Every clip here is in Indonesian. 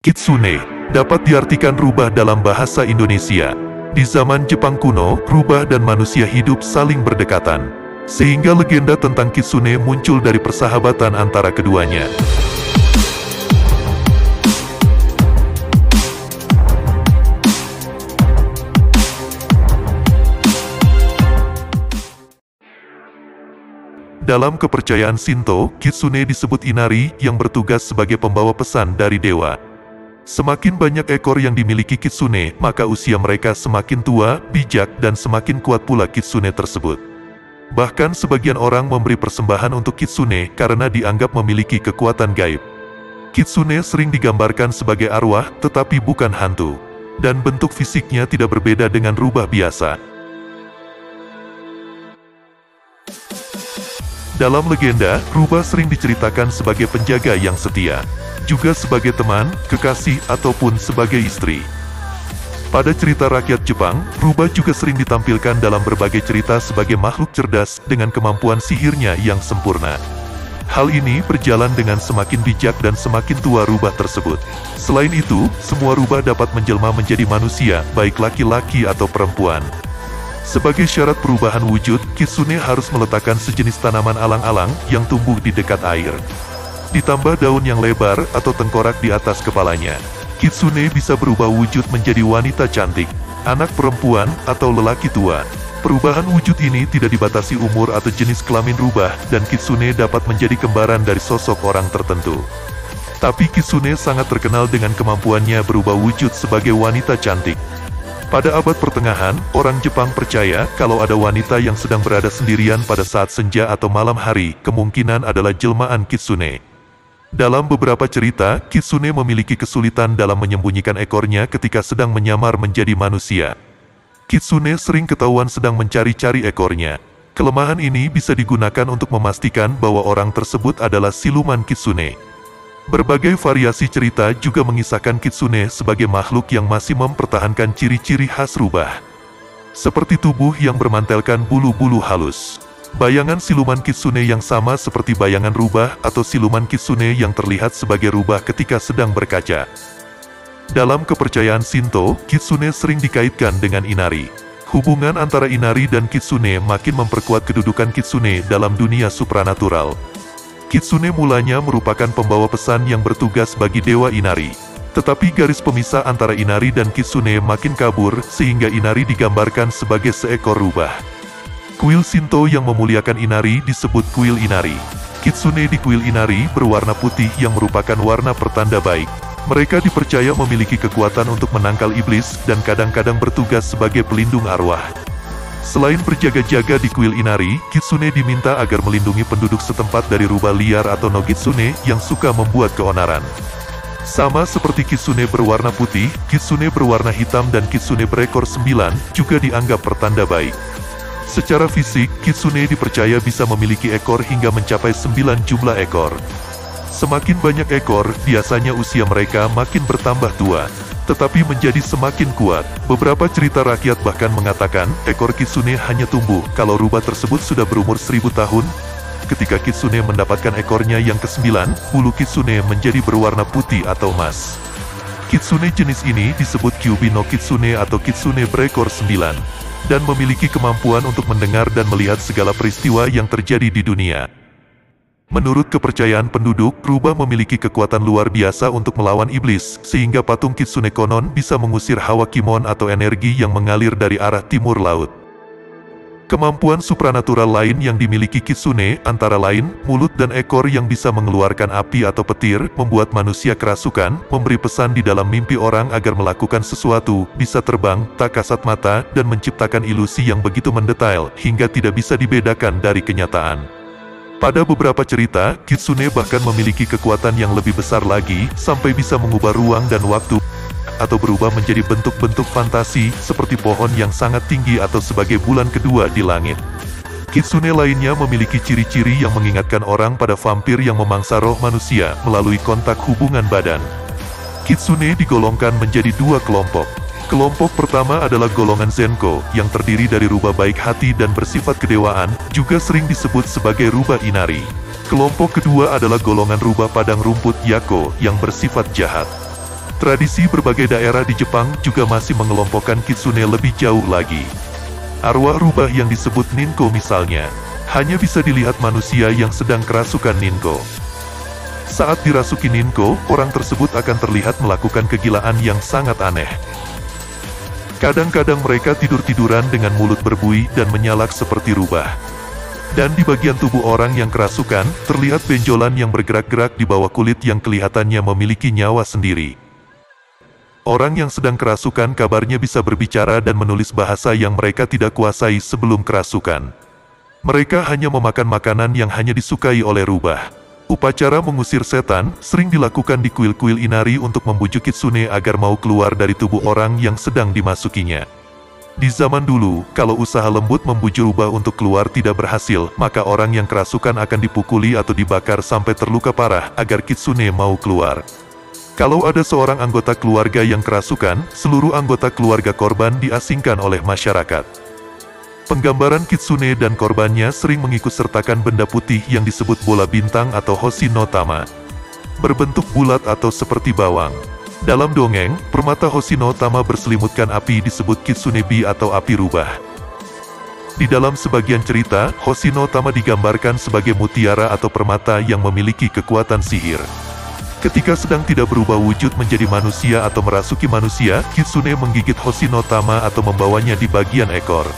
Kitsune dapat diartikan rubah dalam bahasa Indonesia. Di zaman Jepang kuno, rubah dan manusia hidup saling berdekatan, sehingga legenda tentang kitsune muncul dari persahabatan antara keduanya. Dalam kepercayaan Shinto, kitsune disebut inari yang bertugas sebagai pembawa pesan dari dewa. Semakin banyak ekor yang dimiliki kitsune, maka usia mereka semakin tua, bijak, dan semakin kuat pula kitsune tersebut. Bahkan sebagian orang memberi persembahan untuk kitsune karena dianggap memiliki kekuatan gaib. Kitsune sering digambarkan sebagai arwah, tetapi bukan hantu. Dan bentuk fisiknya tidak berbeda dengan rubah biasa. Dalam legenda, rubah sering diceritakan sebagai penjaga yang setia, juga sebagai teman, kekasih, ataupun sebagai istri. Pada cerita rakyat Jepang, rubah juga sering ditampilkan dalam berbagai cerita sebagai makhluk cerdas dengan kemampuan sihirnya yang sempurna. Hal ini berjalan dengan semakin bijak dan semakin tua rubah tersebut. Selain itu, semua rubah dapat menjelma menjadi manusia, baik laki-laki atau perempuan. Sebagai syarat perubahan wujud, kitsune harus meletakkan sejenis tanaman alang-alang yang tumbuh di dekat air. Ditambah daun yang lebar atau tengkorak di atas kepalanya. Kitsune bisa berubah wujud menjadi wanita cantik, anak perempuan, atau lelaki tua. Perubahan wujud ini tidak dibatasi umur atau jenis kelamin rubah, dan kitsune dapat menjadi kembaran dari sosok orang tertentu. Tapi kitsune sangat terkenal dengan kemampuannya berubah wujud sebagai wanita cantik. Pada abad pertengahan, orang Jepang percaya kalau ada wanita yang sedang berada sendirian pada saat senja atau malam hari, kemungkinan adalah jelmaan kitsune. Dalam beberapa cerita, kitsune memiliki kesulitan dalam menyembunyikan ekornya ketika sedang menyamar menjadi manusia. Kitsune sering ketahuan sedang mencari-cari ekornya. Kelemahan ini bisa digunakan untuk memastikan bahwa orang tersebut adalah siluman kitsune. Berbagai variasi cerita juga mengisahkan kitsune sebagai makhluk yang masih mempertahankan ciri-ciri khas rubah, seperti tubuh yang bermantelkan bulu-bulu halus. Bayangan siluman kitsune yang sama seperti bayangan rubah atau siluman kitsune yang terlihat sebagai rubah ketika sedang berkaca. Dalam kepercayaan Shinto, kitsune sering dikaitkan dengan inari. Hubungan antara inari dan kitsune makin memperkuat kedudukan kitsune dalam dunia supranatural. Kitsune mulanya merupakan pembawa pesan yang bertugas bagi dewa inari. Tetapi garis pemisah antara inari dan kitsune makin kabur, sehingga inari digambarkan sebagai seekor rubah. Kuil Shinto yang memuliakan inari disebut kuil inari. Kitsune di kuil inari berwarna putih yang merupakan warna pertanda baik. Mereka dipercaya memiliki kekuatan untuk menangkal iblis dan kadang-kadang bertugas sebagai pelindung arwah. Selain berjaga-jaga di kuil inari, kitsune diminta agar melindungi penduduk setempat dari rubah liar atau nogitsune yang suka membuat keonaran. Sama seperti kitsune berwarna putih, kitsune berwarna hitam dan kitsune berekor 9 juga dianggap pertanda baik. Secara fisik, kitsune dipercaya bisa memiliki ekor hingga mencapai 9 jumlah ekor. Semakin banyak ekor, biasanya usia mereka makin bertambah tua, tetapi menjadi semakin kuat. Beberapa cerita rakyat bahkan mengatakan, ekor kitsune hanya tumbuh kalau rubah tersebut sudah berumur 1000 tahun. Ketika kitsune mendapatkan ekornya yang ke-9, bulu kitsune menjadi berwarna putih atau emas. Kitsune jenis ini disebut Kyubi no Kitsune atau kitsune berekor 9, dan memiliki kemampuan untuk mendengar dan melihat segala peristiwa yang terjadi di dunia. Menurut kepercayaan penduduk, rubah memiliki kekuatan luar biasa untuk melawan iblis, sehingga patung kitsune konon bisa mengusir hawa kimon atau energi yang mengalir dari arah timur laut. Kemampuan supranatural lain yang dimiliki kitsune, antara lain, mulut dan ekor yang bisa mengeluarkan api atau petir, membuat manusia kerasukan, memberi pesan di dalam mimpi orang agar melakukan sesuatu, bisa terbang, tak kasat mata, dan menciptakan ilusi yang begitu mendetail, hingga tidak bisa dibedakan dari kenyataan. Pada beberapa cerita, kitsune bahkan memiliki kekuatan yang lebih besar lagi, sampai bisa mengubah ruang dan waktu, atau berubah menjadi bentuk-bentuk fantasi, seperti pohon yang sangat tinggi atau sebagai bulan kedua di langit. Kitsune lainnya memiliki ciri-ciri yang mengingatkan orang pada vampir yang memangsa roh manusia melalui kontak hubungan badan. Kitsune digolongkan menjadi dua kelompok. Kelompok pertama adalah golongan Zenko, yang terdiri dari rubah baik hati dan bersifat kedewaan, juga sering disebut sebagai rubah inari. Kelompok kedua adalah golongan rubah padang rumput Yako, yang bersifat jahat. Tradisi berbagai daerah di Jepang juga masih mengelompokkan kitsune lebih jauh lagi. Arwah rubah yang disebut ninko misalnya, hanya bisa dilihat manusia yang sedang kerasukan ninko. Saat dirasuki ninko, orang tersebut akan terlihat melakukan kegilaan yang sangat aneh. Kadang-kadang mereka tidur-tiduran dengan mulut berbuih dan menyalak seperti rubah. Dan di bagian tubuh orang yang kerasukan, terlihat benjolan yang bergerak-gerak di bawah kulit yang kelihatannya memiliki nyawa sendiri. Orang yang sedang kerasukan kabarnya bisa berbicara dan menulis bahasa yang mereka tidak kuasai sebelum kerasukan. Mereka hanya memakan makanan yang hanya disukai oleh rubah. Upacara mengusir setan sering dilakukan di kuil-kuil Inari untuk membujuk kitsune agar mau keluar dari tubuh orang yang sedang dimasukinya. Di zaman dulu, kalau usaha lembut membujuk rubah untuk keluar tidak berhasil, maka orang yang kerasukan akan dipukuli atau dibakar sampai terluka parah agar kitsune mau keluar. Kalau ada seorang anggota keluarga yang kerasukan, seluruh anggota keluarga korban diasingkan oleh masyarakat. Penggambaran kitsune dan korbannya sering mengikutsertakan benda putih yang disebut bola bintang atau hoshi no tama. Berbentuk bulat atau seperti bawang. Dalam dongeng, permata hoshi no tama berselimutkan api disebut kitsunebi atau api rubah. Di dalam sebagian cerita, hoshi no tama digambarkan sebagai mutiara atau permata yang memiliki kekuatan sihir. Ketika sedang tidak berubah wujud menjadi manusia atau merasuki manusia, kitsune menggigit hoshi no tama atau membawanya di bagian ekor.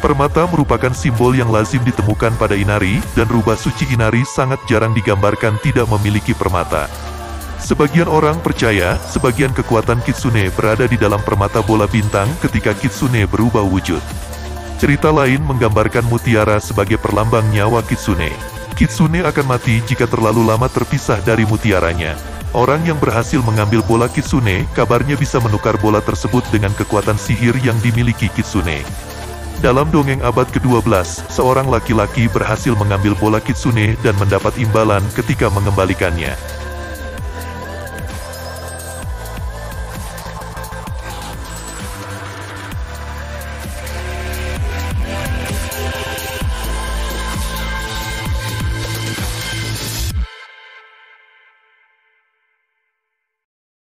Permata merupakan simbol yang lazim ditemukan pada Inari, dan rubah suci Inari sangat jarang digambarkan tidak memiliki permata. Sebagian orang percaya, sebagian kekuatan kitsune berada di dalam permata bola bintang ketika kitsune berubah wujud. Cerita lain menggambarkan mutiara sebagai perlambang nyawa kitsune. Kitsune akan mati jika terlalu lama terpisah dari mutiaranya. Orang yang berhasil mengambil bola kitsune, kabarnya bisa menukar bola tersebut dengan kekuatan sihir yang dimiliki kitsune. Dalam dongeng abad ke-12, seorang laki-laki berhasil mengambil bola kitsune dan mendapat imbalan ketika mengembalikannya.